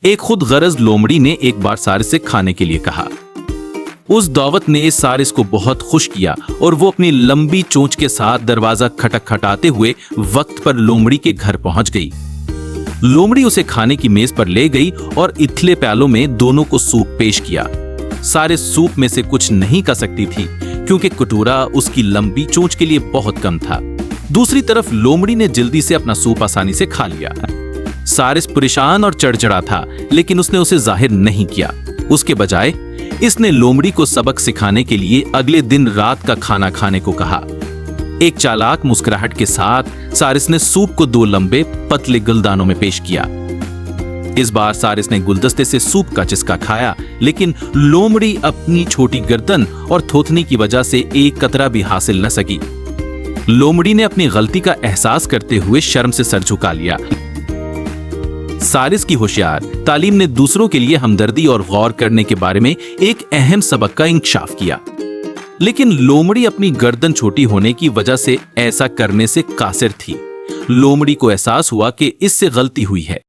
एक खुद गरज लोमड़ी ने एक बार सारिस से खाने के लिए कहा। उस दावत ने सारिस को बहुत खुश किया और वो अपनी लंबी चोंच के साथ दरवाजा खटखटाते हुए वक्त पर लोमड़ी के घर पहुंच गई। लोमड़ी उसे खाने की मेज पर ले गई और इथले प्यालों में दोनों को सूप पेश किया। सारिस सूप में से कुछ नहीं कर सकती थी क्योंकि कटोरा उसकी लंबी चोंच के लिए बहुत कम था। दूसरी तरफ लोमड़ी ने जल्दी से अपना सूप आसानी से खा लिया। सारिस परेशान और चढ़चढ़ा था, लेकिन उसने उसे जाहिर नहीं किया। उसके बजाय इसने लोमड़ी को सबक सिखाने के लिए अगले दिन रात का खाना खाने को कहा। एक चालाक मुस्कुराहट के साथ सारिस ने सूप को 2 लंबे पतले गुलदानों में पेश किया। इस बार सारिस ने गुलदस्ते से सूप का चिस्का खाया, लेकिन लोमड़ी अपनी छोटी गर्दन और थोथनी की वजह से एक कतरा भी हासिल न सकी। लोमड़ी ने अपनी गलती का एहसास करते हुए शर्म से सर झुका लिया। सारिस की होशियार तालीम ने दूसरों के लिए हमदर्दी और गौर करने के बारे में एक अहम सबक का इंकशाफ किया, लेकिन लोमड़ी अपनी गर्दन छोटी होने की वजह से ऐसा करने से कासिर थी। लोमड़ी को एहसास हुआ कि इससे गलती हुई है।